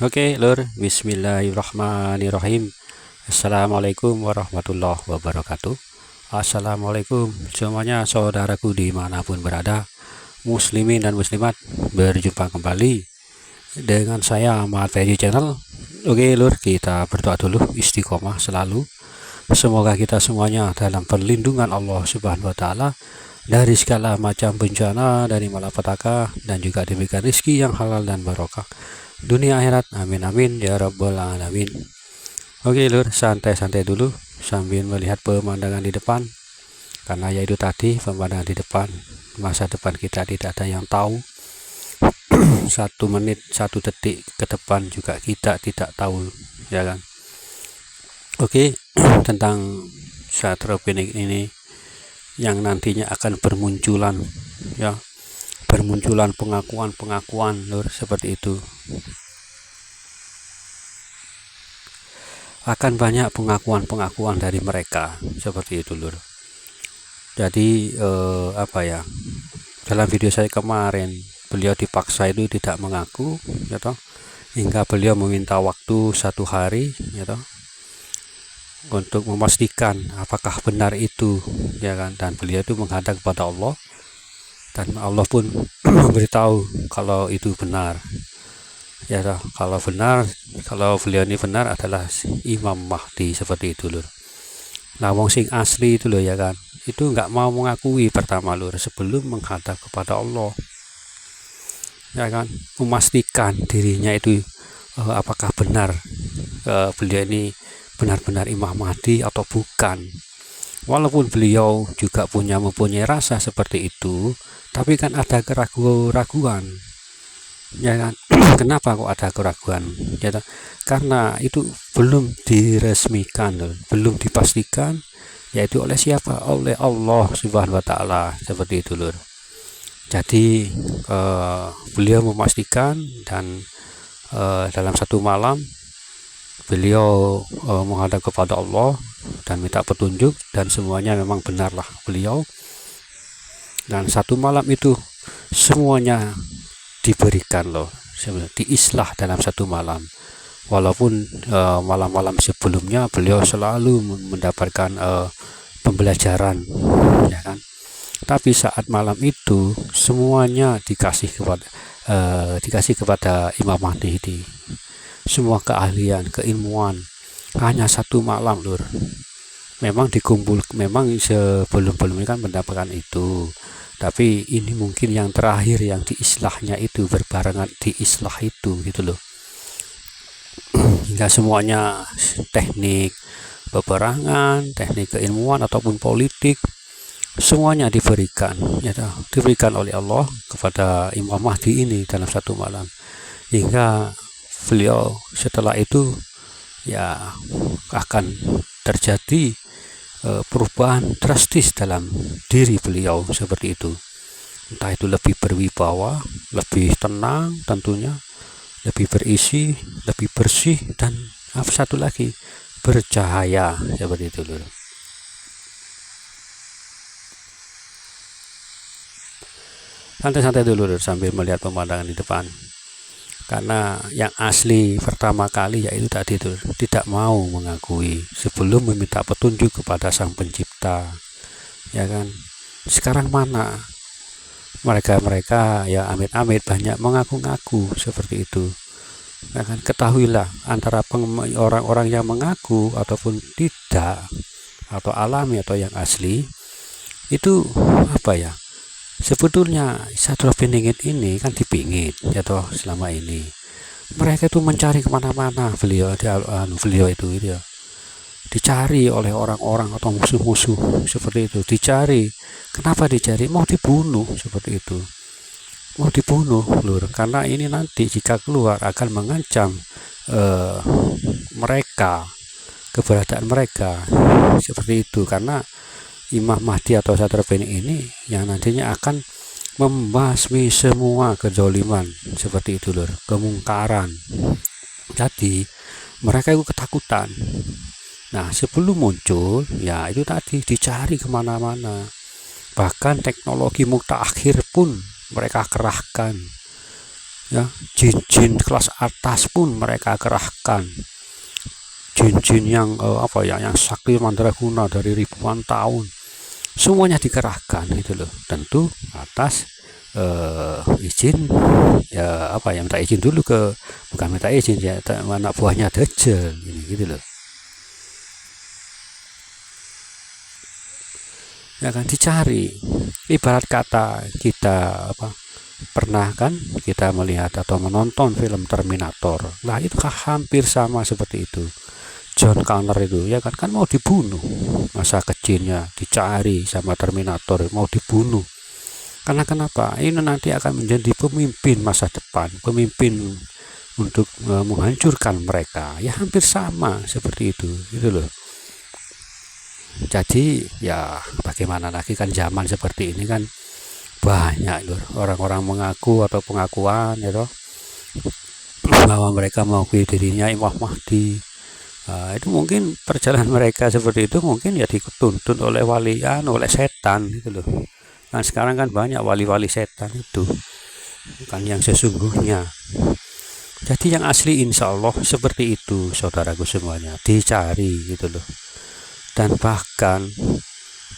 Oke, Lur. Bismillahirrahmanirrahim. Assalamualaikum warahmatullahi wabarakatuh. Assalamualaikum semuanya saudaraku dimanapun berada, muslimin dan muslimat. Berjumpa kembali dengan saya Ahmad Ferry Channel. Oke, Lur, kita berdoa dulu, istiqomah selalu. Semoga kita semuanya dalam perlindungan Allah Subhanahu wa taala dari segala macam bencana, dari malapetaka, dan juga diberikan rezeki yang halal dan barokah dunia akhirat. Amin amin ya rabbal alamin. Oke, Lur, santai-santai dulu sambil melihat pemandangan di depan, karena yaitu tadi pemandangan di depan, masa depan kita tidak ada yang tahu. 1 menit 1 detik ke depan juga kita tidak tahu, ya kan. Oke, tentang satropin ini yang nantinya akan bermunculan, ya, bermunculan pengakuan-pengakuan, Lur, seperti itu. Akan banyak pengakuan-pengakuan dari mereka seperti itu, Lur. Jadi dalam video saya kemarin, beliau dipaksa itu tidak mengaku, ya toh, hingga beliau meminta waktu 1 hari, ya toh, untuk memastikan apakah benar itu, ya kan. Dan beliau itu menghadap kepada Allah, dan Allah pun memberitahu kalau itu benar, ya toh. Kalau beliau ini benar adalah Imam Mahdi, seperti itu, Lur. Nah, wong sing asli itu loh, ya kan, itu nggak mau mengakui pertama, Lur, sebelum menghadap kepada Allah, ya kan, memastikan dirinya itu apakah benar beliau ini benar-benar Imam Mahdi atau bukan. Walaupun beliau juga mempunyai rasa seperti itu, tapi kan ada keraguan-raguan, ya kan. Kenapa kok ada keraguan, ya kan? Karena itu belum diresmikan, belum dipastikan, yaitu oleh siapa? Oleh Allah Subhanahu wa taala, seperti itu, Lur. Jadi beliau memastikan, dan dalam 1 malam beliau menghadap kepada Allah dan minta petunjuk, dan semuanya memang benarlah beliau. Dan 1 malam itu semuanya diberikan loh, diislah dalam 1 malam. Walaupun malam-malam sebelumnya beliau selalu mendapatkan pembelajaran, ya kan. Tapi saat malam itu semuanya dikasih kepada Imam Mahdi ini. Semua keahlian, keilmuan, hanya 1 malam, Lur. Memang sebelum ini kan mendapatkan itu, tapi ini mungkin yang terakhir, yang diislahnya itu berbarengan diislah itu, gitu loh. Hingga semuanya teknik peperangan, teknik keilmuan ataupun politik, semuanya diberikan oleh Allah kepada Imam Mahdi ini dalam 1 malam. Hingga beliau setelah itu, ya, akan terjadi perubahan drastis dalam diri beliau, seperti itu. Entah itu lebih berwibawa, lebih tenang tentunya, lebih berisi, lebih bersih, dan satu lagi, bercahaya, seperti itu, Lur. Santai-santai dulu, Lur, sambil melihat pemandangan di depan. Karena yang asli pertama kali yaitu tadi itu tidak mau mengakui sebelum meminta petunjuk kepada Sang Pencipta, ya kan. Sekarang mana mereka ya, amit-amit banyak mengaku-ngaku seperti itu, ya kan. Ketahuilah, antara orang-orang yang mengaku ataupun tidak, atau alami atau yang asli, itu sebetulnya satropin ini kan dipingit, ya toh. Selama ini mereka itu mencari kemana-mana beliau itu ya, dicari oleh orang-orang atau musuh-musuh, seperti itu. Dicari, kenapa dicari? Mau dibunuh, seperti itu. Mau dibunuh, Lur, karena ini nanti jika keluar akan mengancam mereka, keberadaan mereka, seperti itu. Karena Imam Mahdi atau satropin ini yang nantinya akan membasmi semua kezaliman, seperti itu, Lur, kemungkaran. Jadi mereka itu ketakutan. Nah, sebelum muncul, ya itu tadi, dicari kemana-mana. Bahkan teknologi mutakhir pun mereka kerahkan, ya, jin-jin kelas atas pun mereka kerahkan, jin-jin yang yang sakti mandraguna dari ribuan tahun, semuanya dikerahkan itu loh, tentu atas izin, ya minta izin dulu ke, bukan minta izin ya, anak buahnya Dajjal ini gitu loh, ya kan, dicari. Ibarat kata kita pernah kan kita melihat atau menonton film Terminator, nah itu hampir sama seperti itu. John Connor itu ya kan mau dibunuh, masa kecilnya dicari sama Terminator, mau dibunuh. Karena kenapa? Ini nanti akan menjadi pemimpin masa depan, pemimpin untuk menghancurkan mereka. Ya hampir sama seperti itu, gitu loh. Jadi ya bagaimana lagi, kan zaman seperti ini kan banyak loh orang-orang mengaku atau pengakuan ya toh, bahwa mereka mengakui dirinya Imam Mahdi. Nah, itu mungkin perjalanan mereka seperti itu mungkin ya dituntun oleh oleh setan gitu loh. Nah sekarang kan banyak wali-wali setan itu, bukan yang sesungguhnya. Jadi yang asli insya Allah seperti itu, saudaraku semuanya, dicari gitu loh. Dan bahkan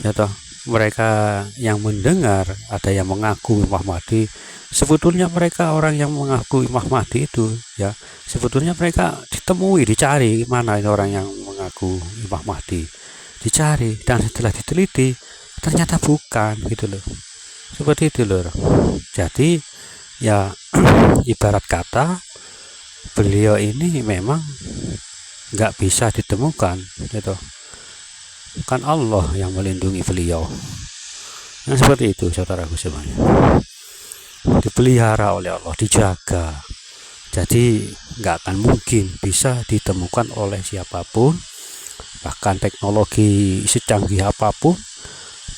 ya toh, mereka yang mendengar ada yang mengaku Imam Mahdi, sebetulnya mereka orang yang mengaku Imam Mahdi itu ya, sebetulnya mereka ditemui, dicari mana orang yang mengaku Imam Mahdi, dicari, dan setelah diteliti ternyata bukan gitu loh, seperti itu loh. Jadi ya ibarat kata beliau ini memang nggak bisa ditemukan gitu, kan Allah yang melindungi beliau. Nah seperti itu saudaraku semuanya, dipelihara oleh Allah, dijaga. Jadi nggak akan mungkin bisa ditemukan oleh siapapun, bahkan teknologi secanggih apapun,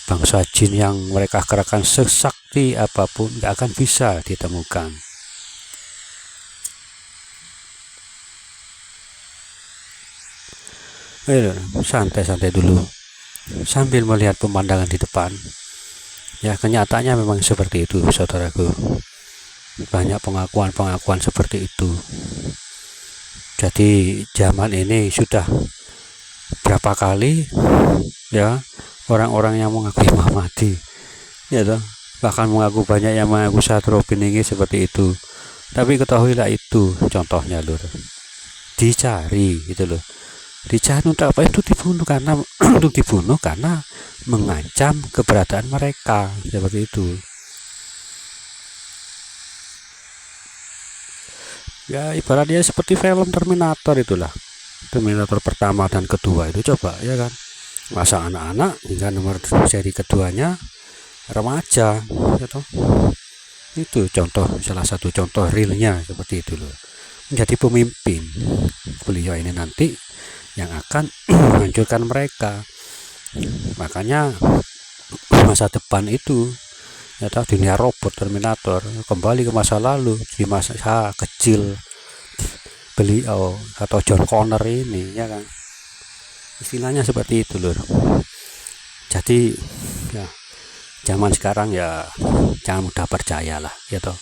bangsa jin yang mereka kerahkan sesakti apapun, nggak akan bisa ditemukan. Santai-santai dulu sambil melihat pemandangan di depan. Ya kenyataannya memang seperti itu saudaraku, banyak pengakuan-pengakuan seperti itu. Jadi zaman ini sudah berapa kali ya orang-orang yang mengaku Imam Mahdi ya toh, bahkan mengaku, banyak yang mengaku Satrio Pininggi seperti itu. Tapi ketahuilah itu contohnya lur, dicari gitu loh, dicari untuk apa? Itu dibunuh karena untuk dibunuh karena mengancam keberadaan mereka seperti itu. Ya ibaratnya seperti film Terminator itulah, Terminator pertama dan kedua itu, coba ya kan, masa anak-anak hingga nomor seri keduanya remaja gitu. Itu contoh, salah satu contoh realnya seperti itu loh, menjadi pemimpin beliau ini nanti yang akan menghancurkan mereka. Makanya masa depan itu ya tahu, dunia robot Terminator, kembali ke masa lalu, di masa kecil beliau atau John Connor ini ya kan, istilahnya seperti itu loh. Jadi ya zaman sekarang ya jangan mudah percaya lah ya toh,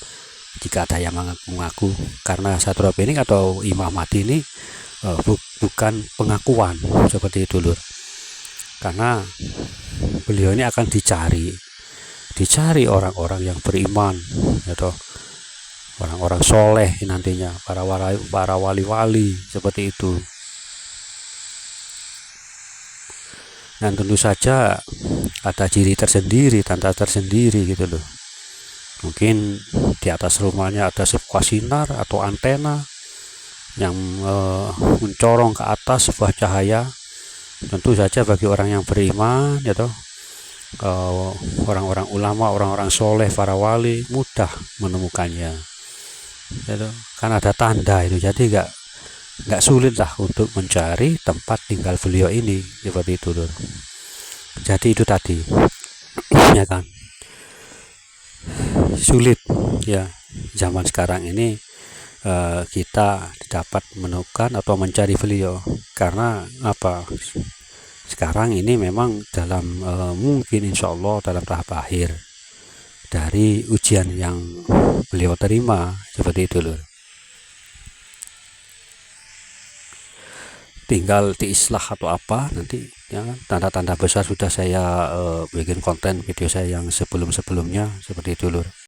jika ada yang mengaku karena Satrio Pininggi atau Imam Mahdi ini bukan pengakuan seperti itu loh, karena beliau ini akan dicari orang-orang yang beriman ya toh, orang-orang soleh nantinya, para wali-wali seperti itu. Dan tentu saja ada ciri tersendiri, tanda tersendiri gitu loh. Mungkin di atas rumahnya ada sebuah sinar atau antena yang mencorong ke atas sebuah cahaya. Tentu saja bagi orang yang beriman ya toh, orang-orang ulama, orang-orang soleh, para wali mudah menemukannya ya toh, kan ada tanda itu. Jadi nggak sulit lah untuk mencari tempat tinggal beliau ini seperti itu loh. Jadi itu tadi ya kan, sulit ya zaman sekarang ini kita dapat menemukan atau mencari beliau, karena apa, sekarang ini memang dalam mungkin insya Allah dalam tahap akhir, dari ujian yang beliau terima, seperti itu lur. Tinggal diislah atau apa nanti ya kan, tanda-tanda besar sudah saya bikin konten video saya yang sebelum-sebelumnya, seperti itu lur.